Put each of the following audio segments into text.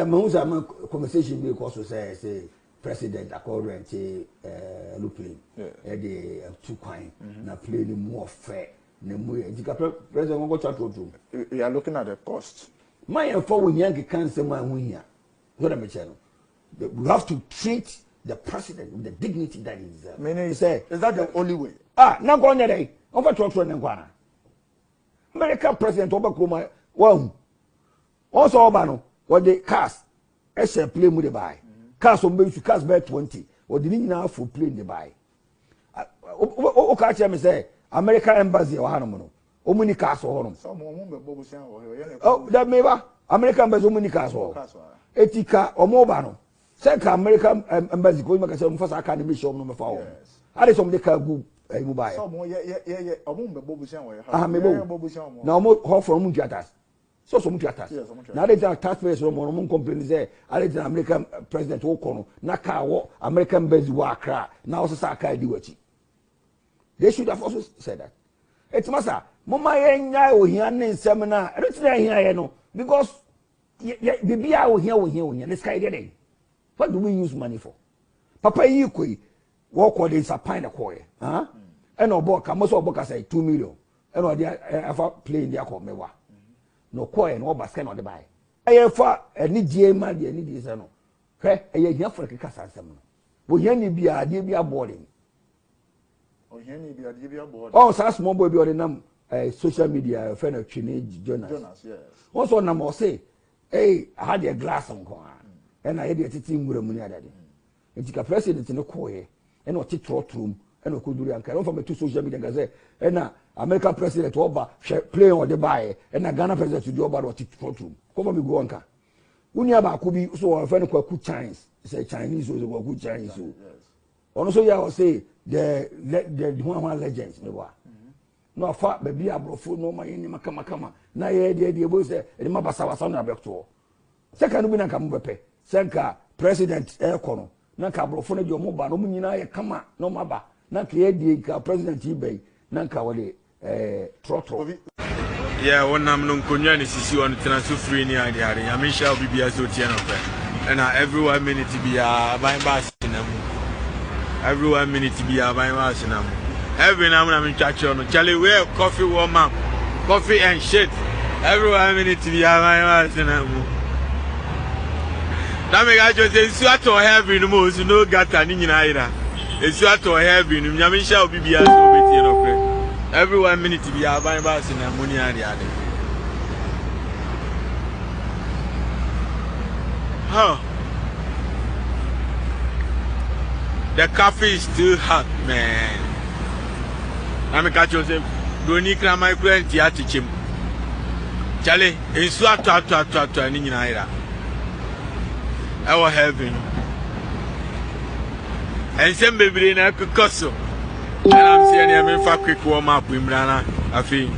most of conversation because say president according to Lupin, the two coin, na play the more fair. President go trotro. We are looking at the cost. My for when young cancer man win here. What am I saying? We have to treat the president with the dignity that he deserves. Meaning, is that the only way? Now go on there. Over trotro and Guana. American president Obama, well, also Obano, what they cast, as a play with the buy. Cast on base to cast by 20, or the now for playing the buy. Okay, say, American embassy or Hanomono, Omini cast or home. Oh, that may be American embassy, Omini cast or Etika or Mobano. Second American embassy going back and first academy show number 4. I did some de go. Mobile. Now more half from Munjatas. So some Munjatas. Now they are taxpayers from one company say, I let the American President Okono, Naka, American based Wakra, now Saka Diwachi. They should have also said that. It's Massa, Mama Yan seminar, I don't say here, no, because the beer here, the sky getting. What do we use money for? Papa Yukui. Walk what is a pine a coy, huh? And no book, I must book say 2 million. And no, they ever playing their call me. No coy and all basket on the buy. I have a need GM, I need this. No, okay, a year for the Casa. Will you be a DBA boarding? Oh, you be a DBA board. Oh, so small boy be on social media, friend of teenage Jonas. Yes. Also, number say, hey, I had a glass on corn, and I had a team with a money. And the president in the coy. And what trotro and could do and carry from a two social media gazette. And American president over play on the buy and a Ghana president to do about what trotro. Come on, go on. Unyaba could be so a friend of good Chinese, say Chinese or good Chinese. Also, I will say the one legends. No fat baby, I brought food, no my in Makama. Na ye, the boy said, the Mabasa was on a vector. Second, we come with Senka, President Aircono. Nanka brofone jo moba no munyina ye kama no maba nanka ye die ka president ibey nanka wale trotro yeah wonam no nkonwa ne sisi on transfer free ni ade are ya misha obibia so tie no pe and every 1 minute bia ban ba sinamu every 1 minute bia ban ba sinamu every na me twache no chale we coffee warm up coffee and shit every 1 minute bia ban ba sinamu. That make I just say, "It's what to have in the most, no gata ni nyina. It's what to have in. Nyamisha obi bia so beti no kre. Every 1 minute bia ban ba se na money ade ade." Huh. The coffee is still hot, man. I make I just say, "Doni kra my friend ti atichim." Chale, it's what to ni nyina. Our heaven and some baby in a cusso. And I'm saying, I'm in fact quick warm up with Brana. I feel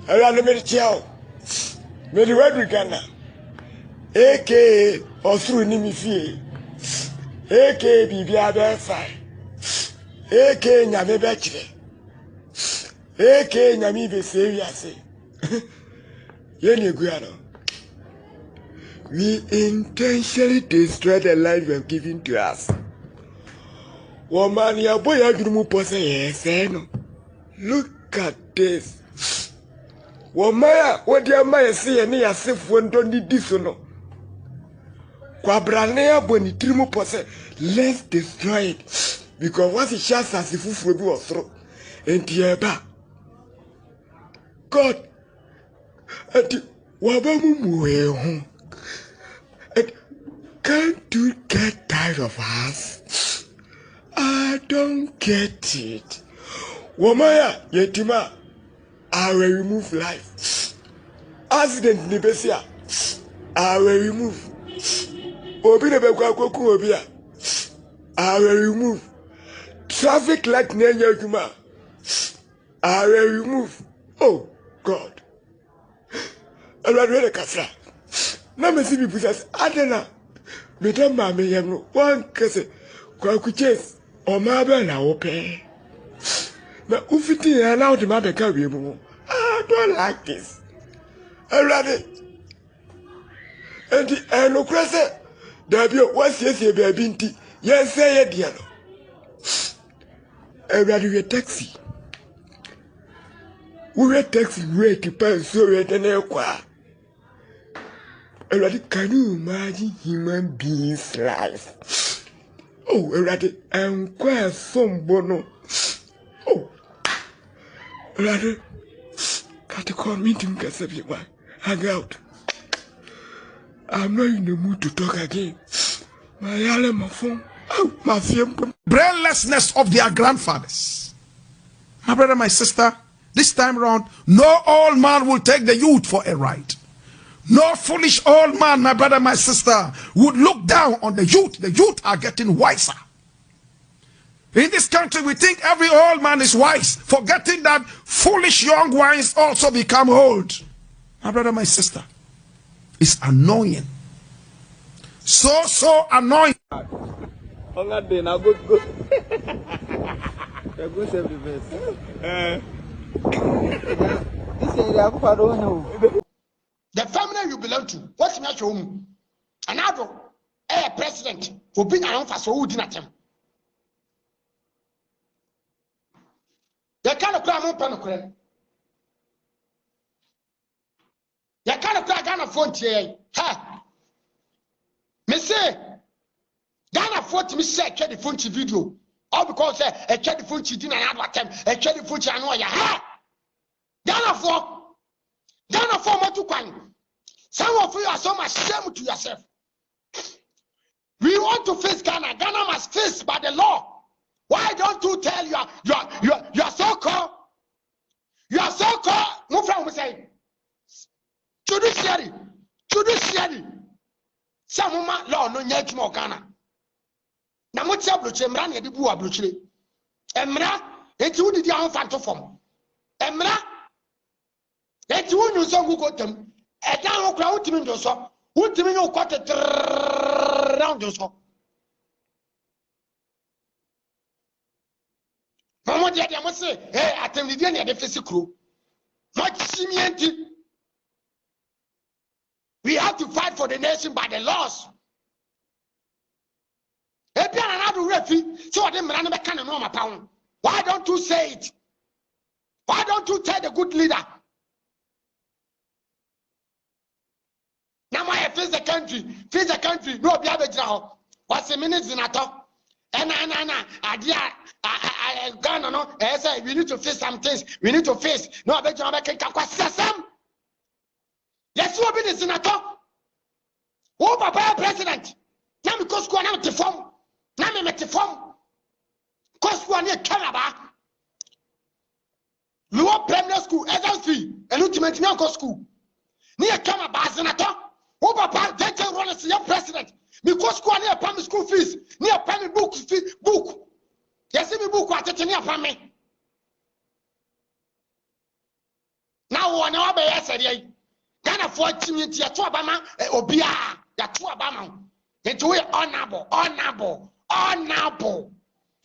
I ran a minute chow. Many red Ghana. AK or through Nimi Fee. AK Bibia Fine. AK Name Bachelor. AK Namibe Serious. Yenny Guano. We intentionally destroy the life you have given to us. Woman, your boy, I do yes, no. Look at this. Woman, what do you mind see any as if one don't need this or no? Quabranea, when you trimu posse, let's destroy it. Because once it shouts as if we will throw. And Tiaba. God, and Wabamu. Can't you get tired of us? I don't get it. Womaya, Yetima, I will remove life. Accident Nibesia, I will remove. Obina Bekwaku Obia, I will remove. Traffic light near Yuma, I will remove. Oh, God. I will read a kafra. Now, me see people say, Adena. Madam Mammy, one case, Quakuches, or Mabel now open. Now, Ufiti allowed the mother carry you. I don't like this. I read it. And the Anocrasa, there be what's yes, a baby, yes, say a dear. A radio taxi. We were taxi rate to pass so at an airqua. Can you imagine human beings' life? Oh, Eradi, I'm quite some bono. Oh, Eradi, got a call meeting, Casabiwa. Hang out. I'm not in the mood to talk again. My alarm phone. Oh, my film. Brainlessness of their grandfathers. My brother, my sister, this time round, no old man will take the youth for a ride. No foolish old man, my brother, my sister, would look down on the youth. The youth are getting wiser. In this country, we think every old man is wise, forgetting that foolish young ones also become old. My brother, my sister, it's annoying. So annoying. On that day, now go. Go save the best. This area, I don't know. The family you belong to, what's my home? Another president for being around for so good at him. You can't cry more penocre. You can't cry Ghana phone here. Ha! Me say, Ghana phone me say, check the phone video. All because I check the phone didn't another time, I check the phone I know ya. Ha! Ghana phone what you can. Some of you are so much shame to yourself. We want to face Ghana. Ghana must face by the law. Why don't you tell your so-called, move from say, judiciary, some law no nyet mo Ghana. Na mo tia bloche mra na edibu ablochire. Emra enti wudi dia honfanto fom. Emra enti wonu so gugotem. E dan ho kra wutimi ndo so. Wutimi no kwate round so. Mama dia dia mo say, "Hey, atemni dia na de fisikro." We have to fight for the nation by the laws. Why don't you say it? Why don't you tell the good leader? Now I face the country, no be abejra. What's the minutes in ato? Ghana no, say we need to face some things. We need to face. No abejra make kakwasasam. Yes, you be the senator. Oh, Papa President. Now because go now to form. Now me met form. Cause go near Canada. We want primary school, SLC, and ultimate now school. Near Canada, senator. Oh, Papa, they tell run as your president. Because go near primary school fees, near primary book. Yes, me book what it near primary. Now one hour by yesterday. Ghana for community ya to abama obia ya to abama enti we honorable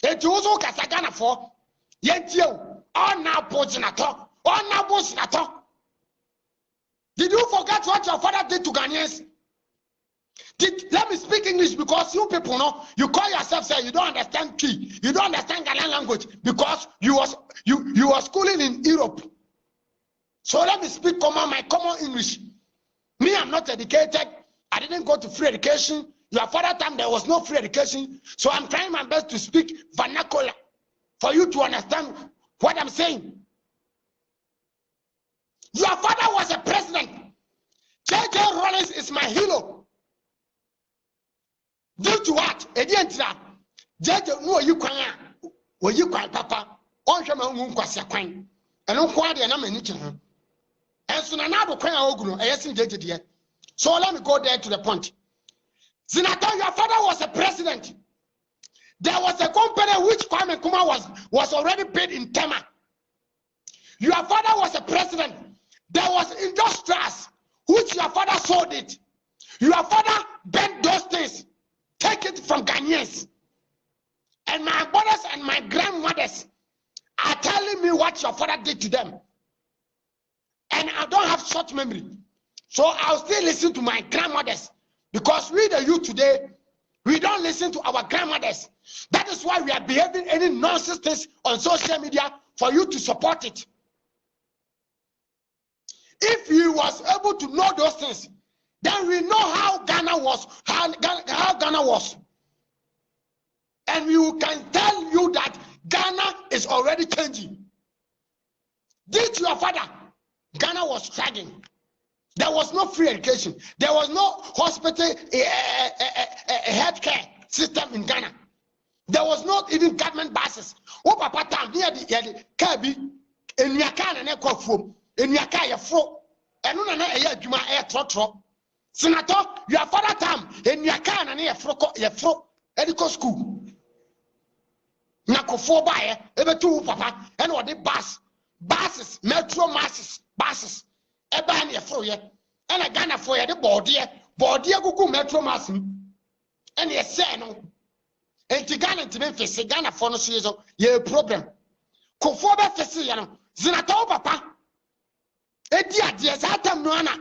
enti wo so kasa Ghana for yentie honorable senator. Did you forget what your father did to Ghanaians? Let me speak English because you people know you call yourself say you don't understand Twi, you don't understand Ghanaian language because you was schooling in Europe. So let me speak my common English. Me, I'm not educated. I didn't go to free education. Your father time there was no free education. So I'm trying my best to speak vernacular for you to understand what I'm saying. Your father was a president. J.J. Rollins is my hero. Due to what? J.J. no you kwanya. Wo you kwan papa. On hwe ma hu nkwase kwan. Eno kwa de na mani ho. So let me go there to the point. Senator, your father was a president. There was a company which Kwame Nkrumah was already paid in Tema. Your father was a president. There was industrials which your father sold it. Your father bent those things. Take it from Ghanaians. And my brothers and my grandmothers are telling me what your father did to them. And I don't have short memory. So I'll still listen to my grandmothers, Because we the youth today, we don't listen to our grandmothers. That is why we are behaving any nonsense things on social media for you to support it. If you was able to know those things, then we know how Ghana was, how Ghana was. And we can tell you that Ghana is already changing. Due to your father, Ghana was struggling. There was no free education. There was no hospital, healthcare system in Ghana. There was not even government buses. Oh, papa, time here the Kabi, and Yakan and Echo from, and Yakaya fro, and Nuna Juma air trotro. Senator, your father time, and Yakan and Yafro, Edico school. Nako 4 by ever 2 papa, and what the buses, metro buses. Eban Yafro, and a Ghana for the Bordia Gugu metro massing, and ye say no. And to Ghana to Memphis, Ghana for no season, ye problem. Kofoba Fessiano, Zinato papa. Edia, dear Satam Nuana.